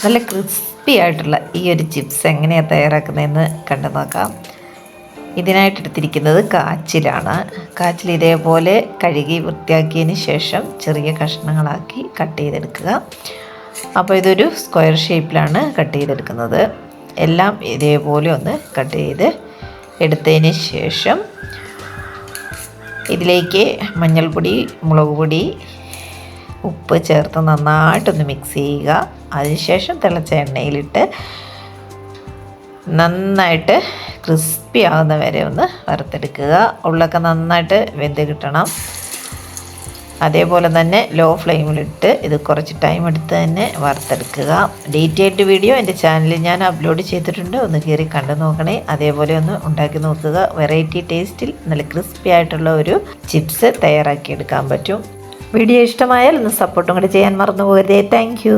നല്ല ക്രിസ്പി ആയിട്ടുള്ള ഈ ഒരു ചിപ്സ് എങ്ങനെയാണ് തയ്യാറാക്കുന്നതെന്ന് കണ്ടു നോക്കാം. ഇതിനായിട്ട് എടുത്തിരിക്കുന്നത് കാച്ചിലാണ്. കാച്ചിൽ ഇതേപോലെ കഴുകി വൃത്തിയാക്കിയതിന് ശേഷം ചെറിയ കഷ്ണങ്ങളാക്കി കട്ട് ചെയ്തെടുക്കുക. അപ്പോൾ ഇതൊരു സ്ക്വയർ ഷേപ്പിലാണ് കട്ട് ചെയ്തെടുക്കുന്നത്. എല്ലാം ഇതേപോലെ ഒന്ന് കട്ട് ചെയ്ത് എടുത്തതിന് ശേഷം ഇതിലേക്ക് മഞ്ഞൾപ്പൊടി, മുളക് പൊടി, ഉപ്പ് ചേർത്ത് നന്നായിട്ടൊന്ന് മിക്സ് ചെയ്യുക. അതിനുശേഷം തിളച്ച എണ്ണയിലിട്ട് നന്നായിട്ട് ക്രിസ്പി ആകുന്ന വരെ ഒന്ന് വറുത്തെടുക്കുക. ഉള്ളൊക്കെ നന്നായിട്ട് വെന്ത് കിട്ടണം. അതേപോലെ തന്നെ ലോ ഫ്ലെയിമിലിട്ട് ഇത് കുറച്ച് ടൈം എടുത്ത് തന്നെ വറുത്തെടുക്കുക. ഡീറ്റെയിൽഡ് വീഡിയോ എൻ്റെ ചാനലിൽ ഞാൻ അപ്ലോഡ് ചെയ്തിട്ടുണ്ട്, ഒന്ന് കയറി കണ്ടു നോക്കണേ. അതേപോലെ ഒന്ന് ഉണ്ടാക്കി നോക്കുക. വെറൈറ്റി ടേസ്റ്റിൽ നല്ല ക്രിസ്പി ആയിട്ടുള്ള ഒരു ചിപ്സ് തയ്യാറാക്കിയെടുക്കാൻ പറ്റും. വീഡിയോ ഇഷ്ടമായാൽ ഒന്ന് സപ്പോർട്ടും കൂടി ചെയ്യാൻ മറന്നു പോകരുതേ. താങ്ക്